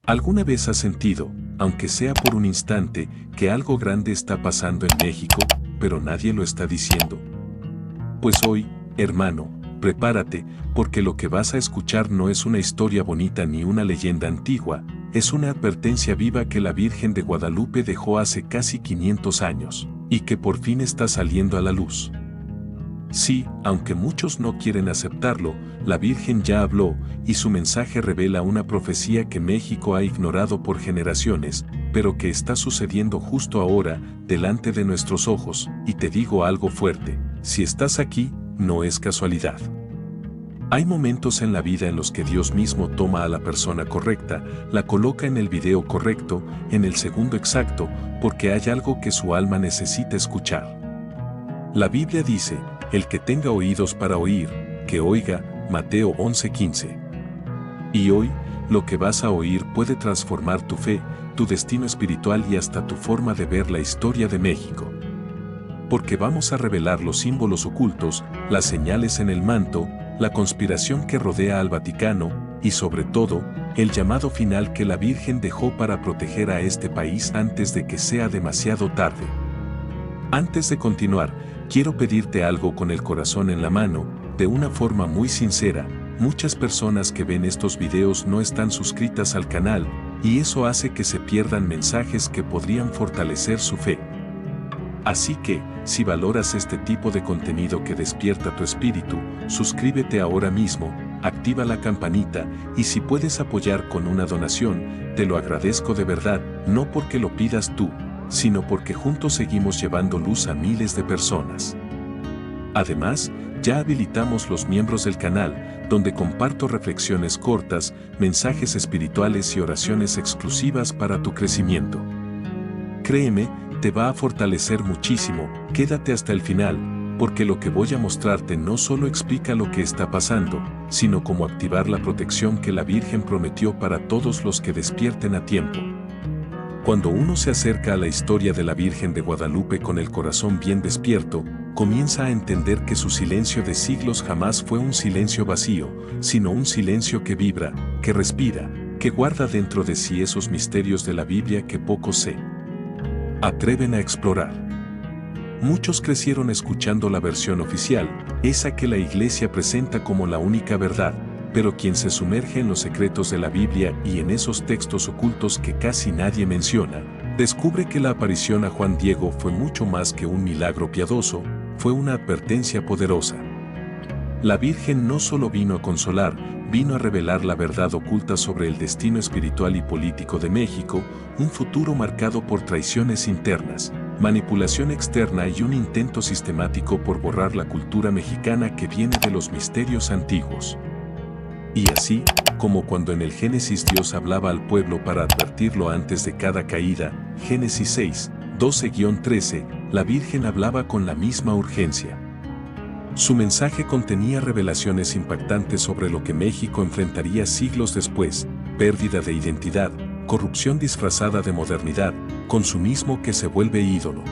¿Alguna vez has sentido, aunque sea por un instante, que algo grande está pasando en México, pero nadie lo está diciendo? Pues hoy, hermano, prepárate, porque lo que vas a escuchar no es una historia bonita ni una leyenda antigua, es una advertencia viva que la Virgen de Guadalupe dejó hace casi 500 años, y que por fin está saliendo a la luz. Sí, aunque muchos no quieren aceptarlo, la Virgen ya habló, y su mensaje revela una profecía que México ha ignorado por generaciones, pero que está sucediendo justo ahora, delante de nuestros ojos, y te digo algo fuerte, si estás aquí, no es casualidad. Hay momentos en la vida en los que Dios mismo toma a la persona correcta, la coloca en el video correcto, en el segundo exacto, porque hay algo que su alma necesita escuchar. La Biblia dice, el que tenga oídos para oír, que oiga, Mateo 11:15. Y hoy, lo que vas a oír puede transformar tu fe, tu destino espiritual y hasta tu forma de ver la historia de México. Porque vamos a revelar los símbolos ocultos, las señales en el manto, la conspiración que rodea al Vaticano, y sobre todo, el llamado final que la Virgen dejó para proteger a este país antes de que sea demasiado tarde. Antes de continuar, quiero pedirte algo con el corazón en la mano, de una forma muy sincera. Muchas personas que ven estos videos no están suscritas al canal, y eso hace que se pierdan mensajes que podrían fortalecer su fe. Así que, si valoras este tipo de contenido que despierta tu espíritu, suscríbete ahora mismo, activa la campanita, y si puedes apoyar con una donación, te lo agradezco de verdad, no porque lo pidas tú, sino porque juntos seguimos llevando luz a miles de personas. Además, ya habilitamos los miembros del canal, donde comparto reflexiones cortas, mensajes espirituales y oraciones exclusivas para tu crecimiento. Créeme, te va a fortalecer muchísimo, quédate hasta el final, porque lo que voy a mostrarte no solo explica lo que está pasando, sino cómo activar la protección que la Virgen prometió para todos los que despierten a tiempo. Cuando uno se acerca a la historia de la Virgen de Guadalupe con el corazón bien despierto, comienza a entender que su silencio de siglos jamás fue un silencio vacío, sino un silencio que vibra, que respira, que guarda dentro de sí esos misterios de la Biblia que pocos se atreven a explorar. Muchos crecieron escuchando la versión oficial, esa que la Iglesia presenta como la única verdad, pero quien se sumerge en los secretos de la Biblia y en esos textos ocultos que casi nadie menciona, descubre que la aparición a Juan Diego fue mucho más que un milagro piadoso, fue una advertencia poderosa. La Virgen no solo vino a consolar, vino a revelar la verdad oculta sobre el destino espiritual y político de México, un futuro marcado por traiciones internas, manipulación externa y un intento sistemático por borrar la cultura mexicana que viene de los misterios antiguos. Y así, como cuando en el Génesis Dios hablaba al pueblo para advertirlo antes de cada caída, Génesis 6, 12-13, la Virgen hablaba con la misma urgencia. Su mensaje contenía revelaciones impactantes sobre lo que México enfrentaría siglos después: pérdida de identidad, corrupción disfrazada de modernidad, consumismo que se vuelve ídolo.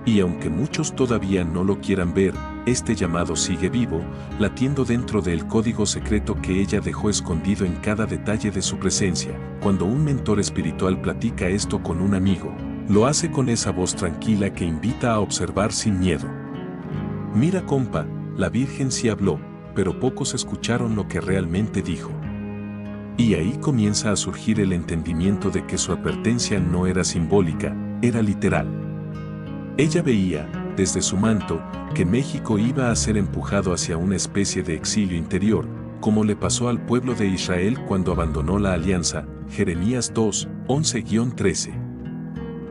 Y aunque muchos todavía no lo quieran ver, este llamado sigue vivo, latiendo dentro del código secreto que ella dejó escondido en cada detalle de su presencia. Cuando un mentor espiritual platica esto con un amigo, lo hace con esa voz tranquila que invita a observar sin miedo. Mira, compa, la Virgen sí habló, pero pocos escucharon lo que realmente dijo. Y ahí comienza a surgir el entendimiento de que su advertencia no era simbólica, era literal. Ella veía, desde su manto, que México iba a ser empujado hacia una especie de exilio interior, como le pasó al pueblo de Israel cuando abandonó la alianza, Jeremías 2, 11-13.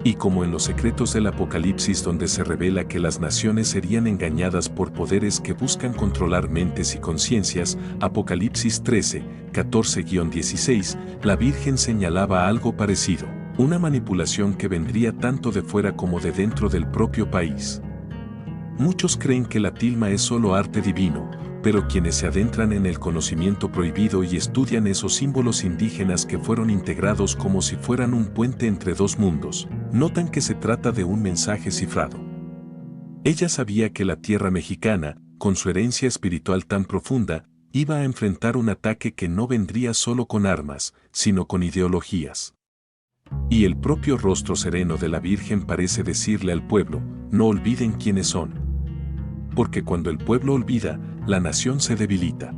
Y como en los secretos del Apocalipsis, donde se revela que las naciones serían engañadas por poderes que buscan controlar mentes y conciencias, Apocalipsis 13, 14-16, la Virgen señalaba algo parecido, una manipulación que vendría tanto de fuera como de dentro del propio país. Muchos creen que la tilma es solo arte divino, pero quienes se adentran en el conocimiento prohibido y estudian esos símbolos indígenas que fueron integrados como si fueran un puente entre dos mundos, notan que se trata de un mensaje cifrado. Ella sabía que la tierra mexicana, con su herencia espiritual tan profunda, iba a enfrentar un ataque que no vendría solo con armas, sino con ideologías. Y el propio rostro sereno de la Virgen parece decirle al pueblo, no olviden quiénes son. Porque cuando el pueblo olvida, la nación se debilita.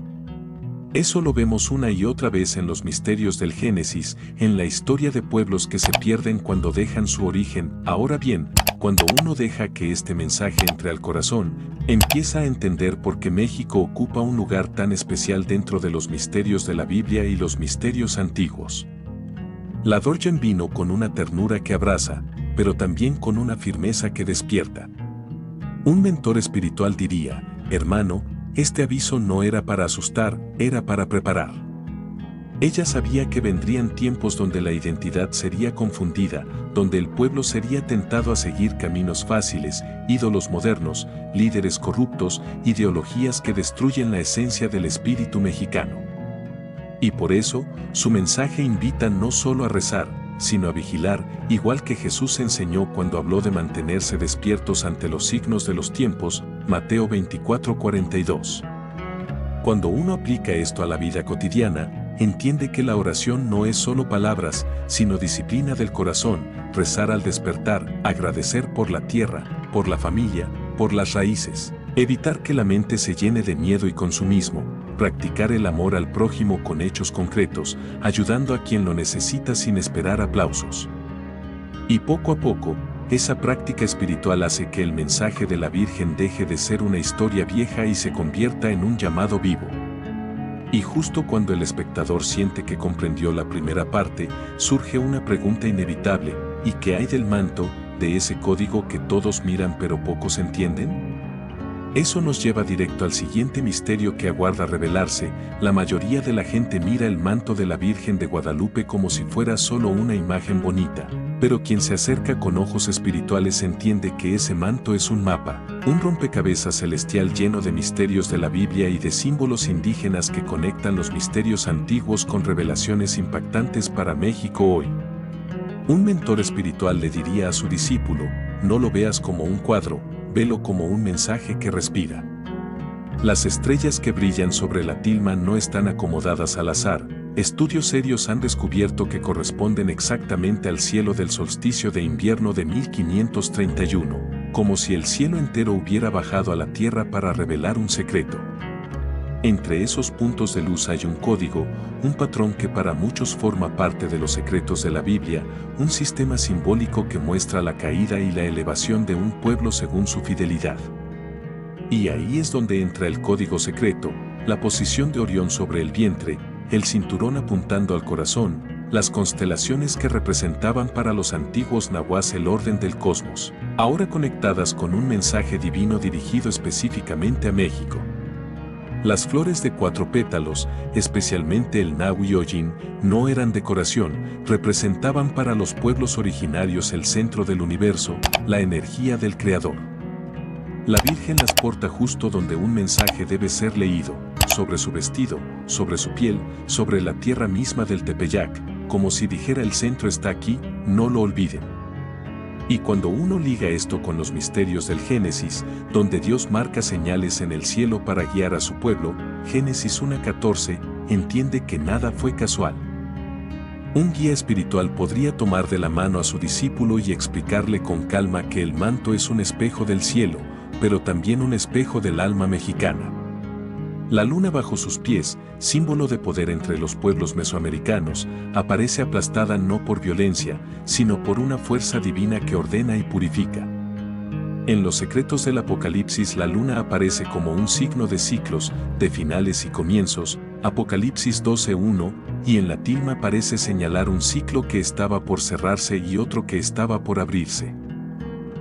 Eso lo vemos una y otra vez en los misterios del Génesis, en la historia de pueblos que se pierden cuando dejan su origen. Ahora bien, cuando uno deja que este mensaje entre al corazón, empieza a entender por qué México ocupa un lugar tan especial dentro de los misterios de la Biblia y los misterios antiguos. La Dorjen vino con una ternura que abraza, pero también con una firmeza que despierta. Un mentor espiritual diría, hermano, este aviso no era para asustar, era para preparar. Ella sabía que vendrían tiempos donde la identidad sería confundida, donde el pueblo sería tentado a seguir caminos fáciles, ídolos modernos, líderes corruptos, ideologías que destruyen la esencia del espíritu mexicano. Y por eso, su mensaje invita no solo a rezar, sino a vigilar, igual que Jesús enseñó cuando habló de mantenerse despiertos ante los signos de los tiempos, Mateo 24:42. Cuando uno aplica esto a la vida cotidiana, entiende que la oración no es solo palabras, sino disciplina del corazón, rezar al despertar, agradecer por la tierra, por la familia, por las raíces, evitar que la mente se llene de miedo y consumismo, practicar el amor al prójimo con hechos concretos, ayudando a quien lo necesita sin esperar aplausos. Y poco a poco, esa práctica espiritual hace que el mensaje de la Virgen deje de ser una historia vieja y se convierta en un llamado vivo. Y justo cuando el espectador siente que comprendió la primera parte, surge una pregunta inevitable: ¿y qué hay del manto, de ese código que todos miran pero pocos entienden? Eso nos lleva directo al siguiente misterio que aguarda revelarse. La mayoría de la gente mira el manto de la Virgen de Guadalupe como si fuera solo una imagen bonita, pero quien se acerca con ojos espirituales entiende que ese manto es un mapa, un rompecabezas celestial lleno de misterios de la Biblia y de símbolos indígenas que conectan los misterios antiguos con revelaciones impactantes para México hoy. Un mentor espiritual le diría a su discípulo, no lo veas como un cuadro, velo como un mensaje que respira. Las estrellas que brillan sobre la tilma no están acomodadas al azar. Estudios serios han descubierto que corresponden exactamente al cielo del solsticio de invierno de 1531, como si el cielo entero hubiera bajado a la tierra para revelar un secreto. Entre esos puntos de luz hay un código, un patrón que para muchos forma parte de los secretos de la Biblia, un sistema simbólico que muestra la caída y la elevación de un pueblo según su fidelidad. Y ahí es donde entra el código secreto, la posición de Orión sobre el vientre, el cinturón apuntando al corazón, las constelaciones que representaban para los antiguos nahuas el orden del cosmos, ahora conectadas con un mensaje divino dirigido específicamente a México. Las flores de 4 pétalos, especialmente el Nahui Oyin, no eran decoración, representaban para los pueblos originarios el centro del universo, la energía del Creador. La Virgen las porta justo donde un mensaje debe ser leído, sobre su vestido, sobre su piel, sobre la tierra misma del Tepeyac, como si dijera el centro está aquí, no lo olviden. Y cuando uno liga esto con los misterios del Génesis, donde Dios marca señales en el cielo para guiar a su pueblo, Génesis 1:14, entiende que nada fue casual. Un guía espiritual podría tomar de la mano a su discípulo y explicarle con calma que el manto es un espejo del cielo, pero también un espejo del alma mexicana. La luna bajo sus pies, símbolo de poder entre los pueblos mesoamericanos, aparece aplastada no por violencia, sino por una fuerza divina que ordena y purifica. En los secretos del Apocalipsis la luna aparece como un signo de ciclos, de finales y comienzos, Apocalipsis 12:1, y en la tilma parece señalar un ciclo que estaba por cerrarse y otro que estaba por abrirse.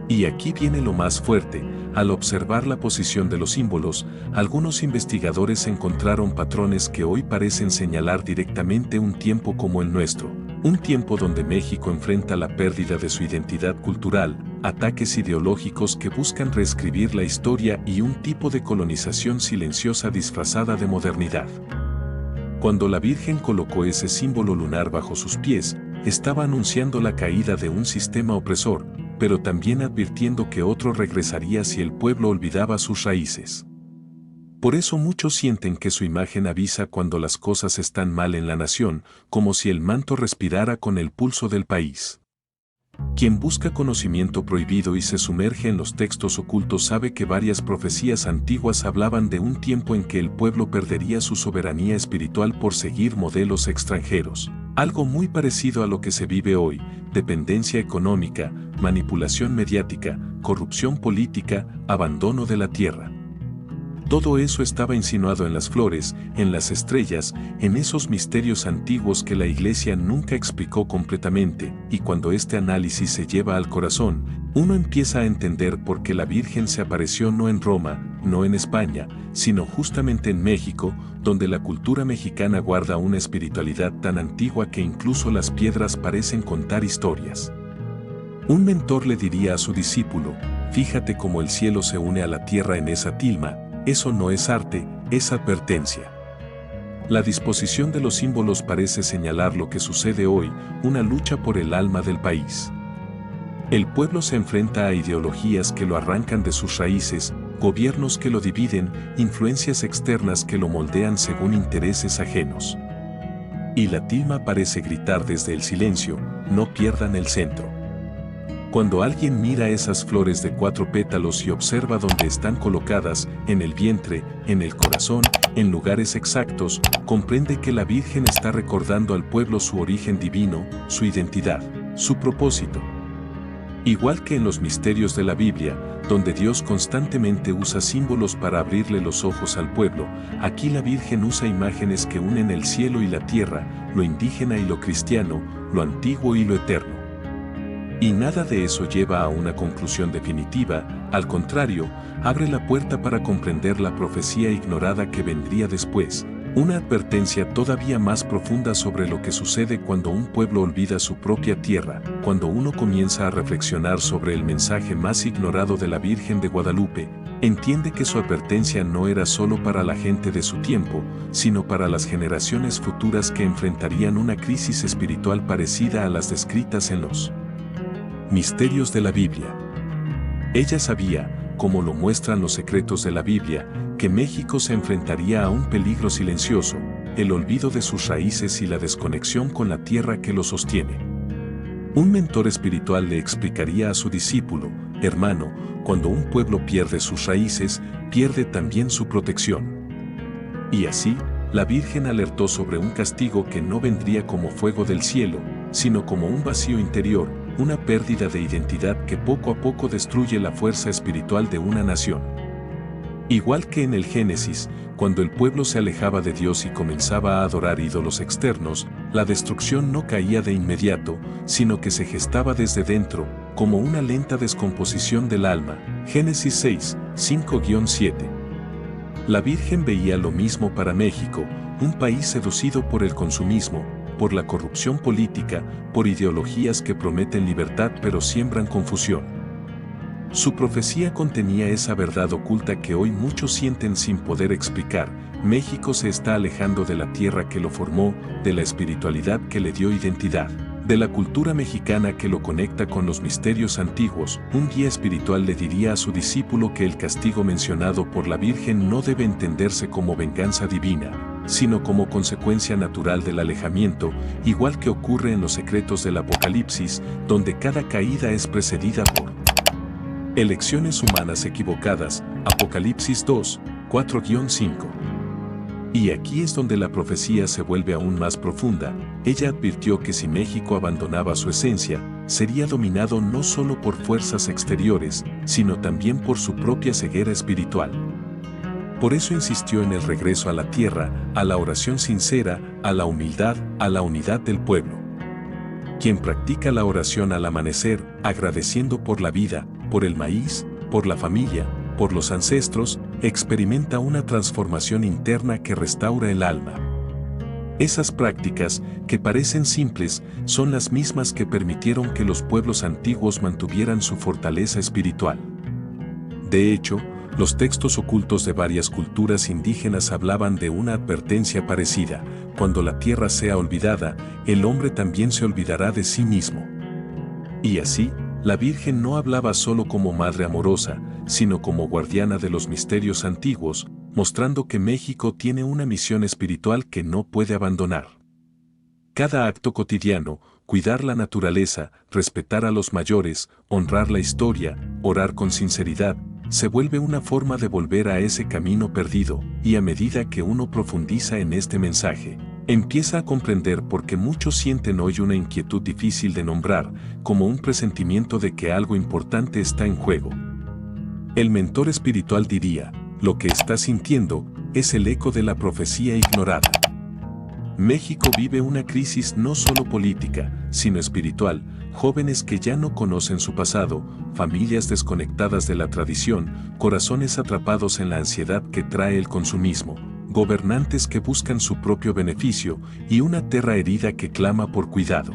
Y aquí viene lo más fuerte. Al observar la posición de los símbolos, algunos investigadores encontraron patrones que hoy parecen señalar directamente un tiempo como el nuestro, un tiempo donde México enfrenta la pérdida de su identidad cultural, ataques ideológicos que buscan reescribir la historia y un tipo de colonización silenciosa disfrazada de modernidad. Cuando la Virgen colocó ese símbolo lunar bajo sus pies, estaba anunciando la caída de un sistema opresor, pero también advirtiendo que otro regresaría si el pueblo olvidaba sus raíces. Por eso muchos sienten que su imagen avisa cuando las cosas están mal en la nación, como si el manto respirara con el pulso del país. Quien busca conocimiento prohibido y se sumerge en los textos ocultos sabe que varias profecías antiguas hablaban de un tiempo en que el pueblo perdería su soberanía espiritual por seguir modelos extranjeros. Algo muy parecido a lo que se vive hoy: dependencia económica, manipulación mediática, corrupción política, abandono de la tierra. Todo eso estaba insinuado en las flores, en las estrellas, en esos misterios antiguos que la Iglesia nunca explicó completamente, y cuando este análisis se lleva al corazón, uno empieza a entender por qué la Virgen se apareció no en Roma, no en España, sino justamente en México, donde la cultura mexicana guarda una espiritualidad tan antigua que incluso las piedras parecen contar historias. Un mentor le diría a su discípulo: fíjate cómo el cielo se une a la tierra en esa tilma. Eso no es arte, es advertencia. La disposición de los símbolos parece señalar lo que sucede hoy, una lucha por el alma del país. El pueblo se enfrenta a ideologías que lo arrancan de sus raíces, gobiernos que lo dividen, influencias externas que lo moldean según intereses ajenos. Y la tilma parece gritar desde el silencio: no pierdan el centro. Cuando alguien mira esas flores de 4 pétalos y observa dónde están colocadas, en el vientre, en el corazón, en lugares exactos, comprende que la Virgen está recordando al pueblo su origen divino, su identidad, su propósito. Igual que en los misterios de la Biblia, donde Dios constantemente usa símbolos para abrirle los ojos al pueblo, aquí la Virgen usa imágenes que unen el cielo y la tierra, lo indígena y lo cristiano, lo antiguo y lo eterno. Y nada de eso lleva a una conclusión definitiva, al contrario, abre la puerta para comprender la profecía ignorada que vendría después, una advertencia todavía más profunda sobre lo que sucede cuando un pueblo olvida su propia tierra, cuando uno comienza a reflexionar sobre el mensaje más ignorado de la Virgen de Guadalupe, entiende que su advertencia no era solo para la gente de su tiempo, sino para las generaciones futuras que enfrentarían una crisis espiritual parecida a las descritas en los misterios de la Biblia. Ella sabía, como lo muestran los secretos de la Biblia, que México se enfrentaría a un peligro silencioso: el olvido de sus raíces y la desconexión con la tierra que lo sostiene. Un mentor espiritual le explicaría a su discípulo: hermano, cuando un pueblo pierde sus raíces, pierde también su protección. Y así, la Virgen alertó sobre un castigo que no vendría como fuego del cielo, sino como un vacío interior, una pérdida de identidad que poco a poco destruye la fuerza espiritual de una nación. Igual que en el Génesis, cuando el pueblo se alejaba de Dios y comenzaba a adorar ídolos externos, la destrucción no caía de inmediato, sino que se gestaba desde dentro, como una lenta descomposición del alma. Génesis 6, 5-7. La Virgen veía lo mismo para México, un país seducido por el consumismo, por la corrupción política, por ideologías que prometen libertad pero siembran confusión. Su profecía contenía esa verdad oculta que hoy muchos sienten sin poder explicar: México se está alejando de la tierra que lo formó, de la espiritualidad que le dio identidad, de la cultura mexicana que lo conecta con los misterios antiguos. Un guía espiritual le diría a su discípulo que el castigo mencionado por la Virgen no debe entenderse como venganza divina, sino como consecuencia natural del alejamiento, igual que ocurre en los secretos del Apocalipsis, donde cada caída es precedida por elecciones humanas equivocadas. Apocalipsis 2, 4-5. Y aquí es donde la profecía se vuelve aún más profunda. Ella advirtió que si México abandonaba su esencia, sería dominado no solo por fuerzas exteriores, sino también por su propia ceguera espiritual. Por eso insistió en el regreso a la tierra, a la oración sincera, a la humildad, a la unidad del pueblo. Quien practica la oración al amanecer, agradeciendo por la vida, por el maíz, por la familia, por los ancestros, experimenta una transformación interna que restaura el alma. Esas prácticas, que parecen simples, son las mismas que permitieron que los pueblos antiguos mantuvieran su fortaleza espiritual. De hecho, los textos ocultos de varias culturas indígenas hablaban de una advertencia parecida: cuando la tierra sea olvidada, el hombre también se olvidará de sí mismo. Y así, la Virgen no hablaba solo como madre amorosa, sino como guardiana de los misterios antiguos, mostrando que México tiene una misión espiritual que no puede abandonar. Cada acto cotidiano, cuidar la naturaleza, respetar a los mayores, honrar la historia, orar con sinceridad, se vuelve una forma de volver a ese camino perdido, y a medida que uno profundiza en este mensaje, empieza a comprender por qué muchos sienten hoy una inquietud difícil de nombrar, como un presentimiento de que algo importante está en juego. El mentor espiritual diría, lo que estás sintiendo es el eco de la profecía ignorada. México vive una crisis no solo política, sino espiritual, jóvenes que ya no conocen su pasado, familias desconectadas de la tradición, corazones atrapados en la ansiedad que trae el consumismo, gobernantes que buscan su propio beneficio y una tierra herida que clama por cuidado.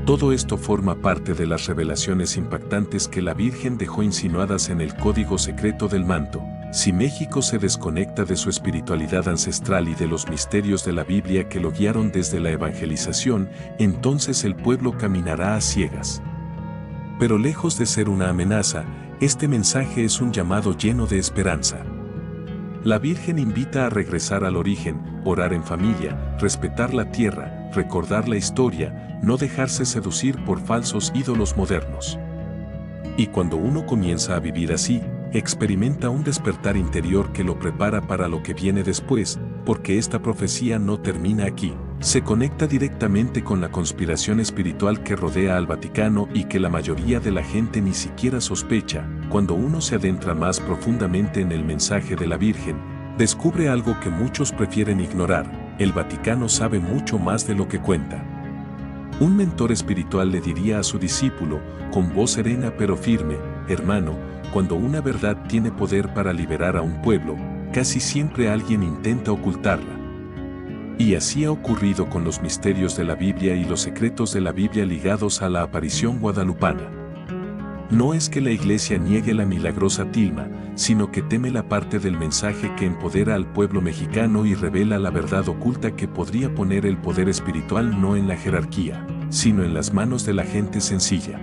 Todo esto forma parte de las revelaciones impactantes que la Virgen dejó insinuadas en el código secreto del manto. Si México se desconecta de su espiritualidad ancestral y de los misterios de la Biblia que lo guiaron desde la evangelización, entonces el pueblo caminará a ciegas. Pero lejos de ser una amenaza, este mensaje es un llamado lleno de esperanza. La Virgen invita a regresar al origen, orar en familia, respetar la tierra, recordar la historia, no dejarse seducir por falsos ídolos modernos. Y cuando uno comienza a vivir así, experimenta un despertar interior que lo prepara para lo que viene después, porque esta profecía no termina aquí. Se conecta directamente con la conspiración espiritual que rodea al Vaticano y que la mayoría de la gente ni siquiera sospecha. Cuando uno se adentra más profundamente en el mensaje de la Virgen, descubre algo que muchos prefieren ignorar: el Vaticano sabe mucho más de lo que cuenta. Un mentor espiritual le diría a su discípulo, con voz serena pero firme: hermano, cuando una verdad tiene poder para liberar a un pueblo, casi siempre alguien intenta ocultarla. Y así ha ocurrido con los misterios de la Biblia y los secretos de la Biblia ligados a la aparición guadalupana. No es que la Iglesia niegue la milagrosa tilma, sino que teme la parte del mensaje que empodera al pueblo mexicano y revela la verdad oculta que podría poner el poder espiritual no en la jerarquía, sino en las manos de la gente sencilla.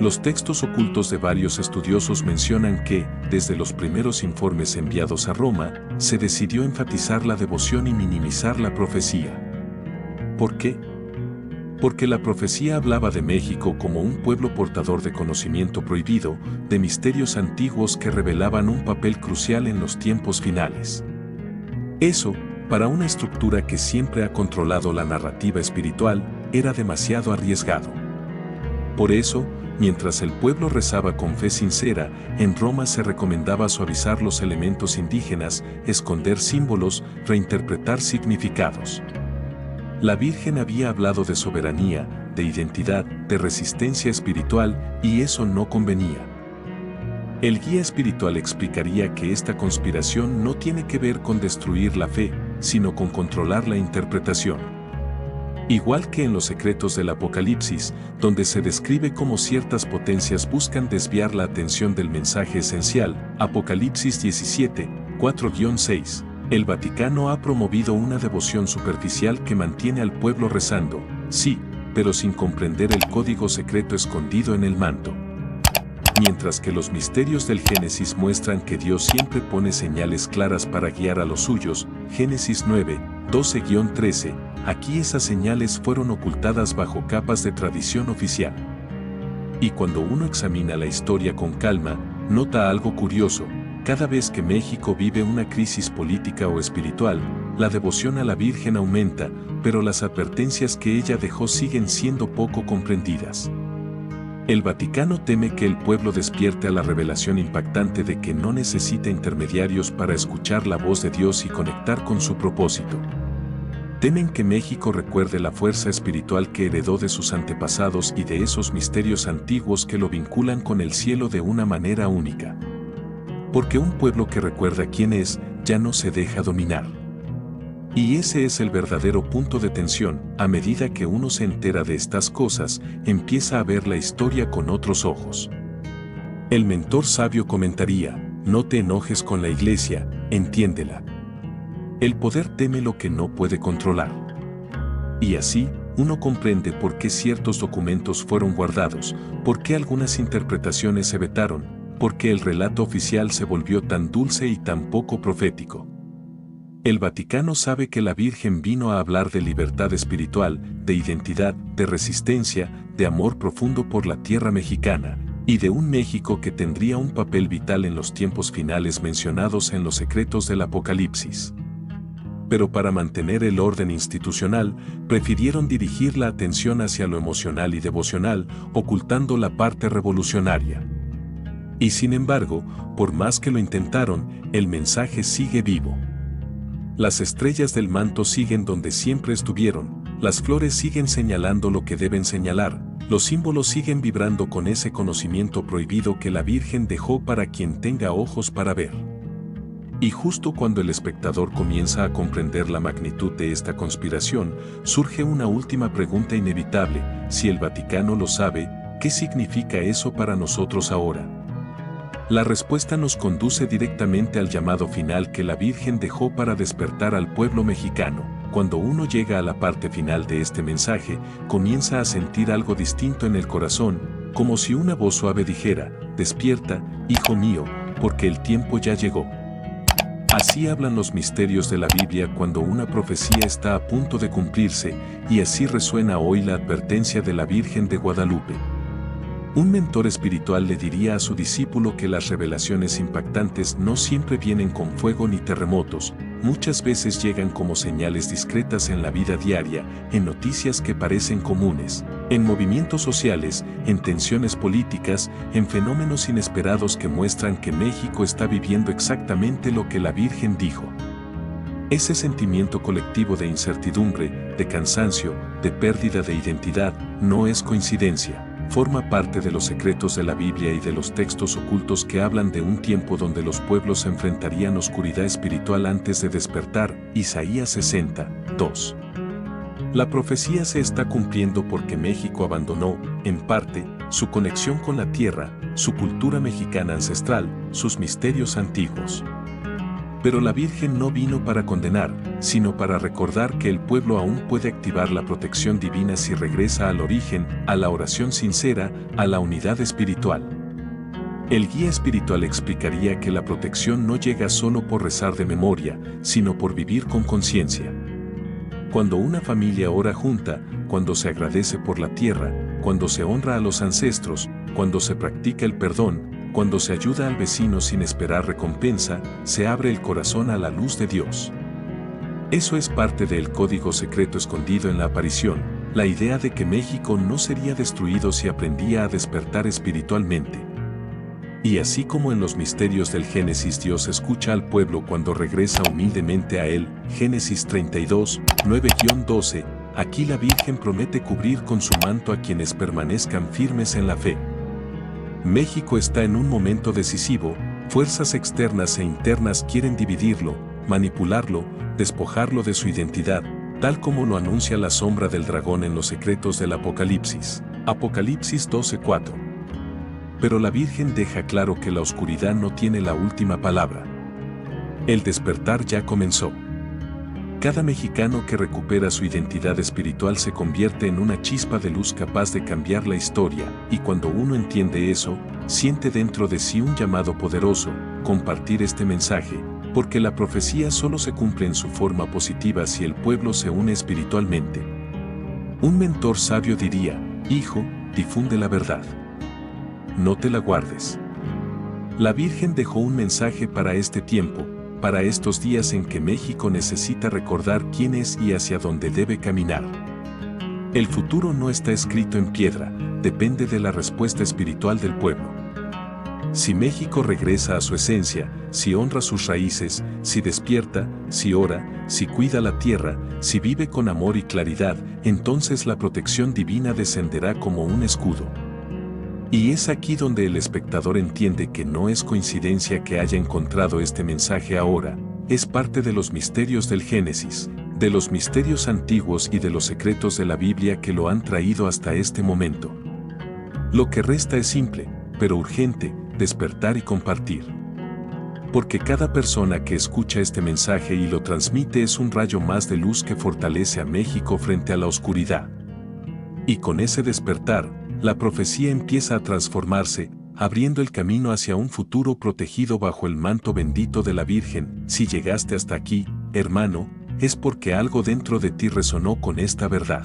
Los textos ocultos de varios estudiosos mencionan que, desde los primeros informes enviados a Roma, se decidió enfatizar la devoción y minimizar la profecía. ¿Por qué? Porque la profecía hablaba de México como un pueblo portador de conocimiento prohibido, de misterios antiguos que revelaban un papel crucial en los tiempos finales. Eso, para una estructura que siempre ha controlado la narrativa espiritual, era demasiado arriesgado. Por eso, mientras el pueblo rezaba con fe sincera, en Roma se recomendaba suavizar los elementos indígenas, esconder símbolos, reinterpretar significados. La Virgen había hablado de soberanía, de identidad, de resistencia espiritual, y eso no convenía. El guía espiritual explicaría que esta conspiración no tiene que ver con destruir la fe, sino con controlar la interpretación. Igual que en los secretos del Apocalipsis, donde se describe cómo ciertas potencias buscan desviar la atención del mensaje esencial, Apocalipsis 17, 4-6, el Vaticano ha promovido una devoción superficial que mantiene al pueblo rezando, sí, pero sin comprender el código secreto escondido en el manto. Mientras que los misterios del Génesis muestran que Dios siempre pone señales claras para guiar a los suyos, Génesis 9, 12-13, aquí esas señales fueron ocultadas bajo capas de tradición oficial. Y cuando uno examina la historia con calma, nota algo curioso: cada vez que México vive una crisis política o espiritual, la devoción a la Virgen aumenta, pero las advertencias que ella dejó siguen siendo poco comprendidas. El Vaticano teme que el pueblo despierte a la revelación impactante de que no necesita intermediarios para escuchar la voz de Dios y conectar con su propósito. Temen que México recuerde la fuerza espiritual que heredó de sus antepasados y de esos misterios antiguos que lo vinculan con el cielo de una manera única. Porque un pueblo que recuerda quién es, ya no se deja dominar. Y ese es el verdadero punto de tensión: a medida que uno se entera de estas cosas, empieza a ver la historia con otros ojos. El mentor sabio comentaría: no te enojes con la Iglesia, entiéndela. El poder teme lo que no puede controlar. Y así, uno comprende por qué ciertos documentos fueron guardados, por qué algunas interpretaciones se vetaron, porque el relato oficial se volvió tan dulce y tan poco profético. El Vaticano sabe que la Virgen vino a hablar de libertad espiritual, de identidad, de resistencia, de amor profundo por la tierra mexicana, y de un México que tendría un papel vital en los tiempos finales mencionados en los secretos del Apocalipsis. Pero para mantener el orden institucional, prefirieron dirigir la atención hacia lo emocional y devocional, ocultando la parte revolucionaria. Y sin embargo, por más que lo intentaron, el mensaje sigue vivo. Las estrellas del manto siguen donde siempre estuvieron, las flores siguen señalando lo que deben señalar, los símbolos siguen vibrando con ese conocimiento prohibido que la Virgen dejó para quien tenga ojos para ver. Y justo cuando el espectador comienza a comprender la magnitud de esta conspiración, surge una última pregunta inevitable: si el Vaticano lo sabe, ¿qué significa eso para nosotros ahora? La respuesta nos conduce directamente al llamado final que la Virgen dejó para despertar al pueblo mexicano. Cuando uno llega a la parte final de este mensaje, comienza a sentir algo distinto en el corazón, como si una voz suave dijera: despierta, hijo mío, porque el tiempo ya llegó. Así hablan los misterios de la Biblia cuando una profecía está a punto de cumplirse, y así resuena hoy la advertencia de la Virgen de Guadalupe. Un mentor espiritual le diría a su discípulo que las revelaciones impactantes no siempre vienen con fuego ni terremotos, muchas veces llegan como señales discretas en la vida diaria, en noticias que parecen comunes, en movimientos sociales, en tensiones políticas, en fenómenos inesperados que muestran que México está viviendo exactamente lo que la Virgen dijo. Ese sentimiento colectivo de incertidumbre, de cansancio, de pérdida de identidad, no es coincidencia. Forma parte de los secretos de la Biblia y de los textos ocultos que hablan de un tiempo donde los pueblos se enfrentarían oscuridad espiritual antes de despertar. Isaías 60, 2. La profecía se está cumpliendo porque México abandonó, en parte, su conexión con la tierra, su cultura mexicana ancestral, sus misterios antiguos. Pero la Virgen no vino para condenar, sino para recordar que el pueblo aún puede activar la protección divina si regresa al origen, a la oración sincera, a la unidad espiritual. El guía espiritual explicaría que la protección no llega solo por rezar de memoria, sino por vivir con conciencia. Cuando una familia ora junta, cuando se agradece por la tierra, cuando se honra a los ancestros, cuando se practica el perdón, cuando se ayuda al vecino sin esperar recompensa, se abre el corazón a la luz de Dios. Eso es parte del código secreto escondido en la aparición, la idea de que México no sería destruido si aprendía a despertar espiritualmente. Y así como en los misterios del Génesis Dios escucha al pueblo cuando regresa humildemente a él, Génesis 32, 9-12, aquí la Virgen promete cubrir con su manto a quienes permanezcan firmes en la fe. México está en un momento decisivo, fuerzas externas e internas quieren dividirlo, manipularlo, despojarlo de su identidad, tal como lo anuncia la sombra del dragón en los secretos del Apocalipsis. Apocalipsis 12:4. Pero la Virgen deja claro que la oscuridad no tiene la última palabra. El despertar ya comenzó. Cada mexicano que recupera su identidad espiritual se convierte en una chispa de luz capaz de cambiar la historia, y cuando uno entiende eso, siente dentro de sí un llamado poderoso: compartir este mensaje, porque la profecía solo se cumple en su forma positiva si el pueblo se une espiritualmente. Un mentor sabio diría: hijo, difunde la verdad. No te la guardes. La Virgen dejó un mensaje para este tiempo, para estos días en que México necesita recordar quién es y hacia dónde debe caminar. El futuro no está escrito en piedra, depende de la respuesta espiritual del pueblo. Si México regresa a su esencia, si honra sus raíces, si despierta, si ora, si cuida la tierra, si vive con amor y claridad, entonces la protección divina descenderá como un escudo. Y es aquí donde el espectador entiende que no es coincidencia que haya encontrado este mensaje ahora, es parte de los misterios del Génesis, de los misterios antiguos y de los secretos de la Biblia que lo han traído hasta este momento. Lo que resta es simple, pero urgente: despertar y compartir. Porque cada persona que escucha este mensaje y lo transmite es un rayo más de luz que fortalece a México frente a la oscuridad. Y con ese despertar, la profecía empieza a transformarse, abriendo el camino hacia un futuro protegido bajo el manto bendito de la Virgen. Si llegaste hasta aquí, hermano, es porque algo dentro de ti resonó con esta verdad.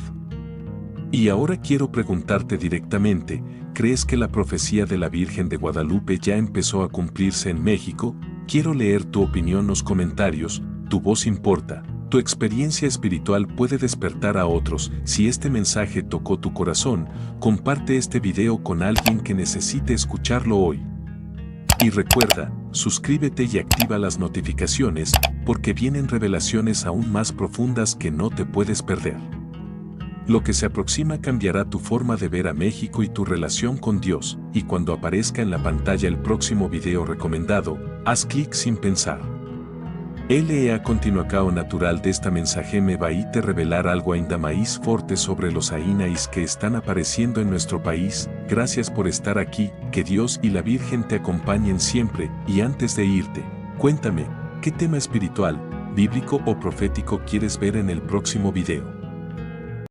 Y ahora quiero preguntarte directamente, ¿crees que la profecía de la Virgen de Guadalupe ya empezó a cumplirse en México? Quiero leer tu opinión en los comentarios, tu voz importa. Tu experiencia espiritual puede despertar a otros. Si este mensaje tocó tu corazón, comparte este video con alguien que necesite escucharlo hoy. Y recuerda, suscríbete y activa las notificaciones, porque vienen revelaciones aún más profundas que no te puedes perder. Lo que se aproxima cambiará tu forma de ver a México y tu relación con Dios, y cuando aparezca en la pantalla el próximo video recomendado, haz clic sin pensar. A continuación natural de esta mensaje me va a te revelar algo ainda más fuerte sobre los Ainais que están apareciendo en nuestro país. Gracias por estar aquí, que Dios y la Virgen te acompañen siempre, y antes de irte, cuéntame, ¿qué tema espiritual, bíblico o profético quieres ver en el próximo video?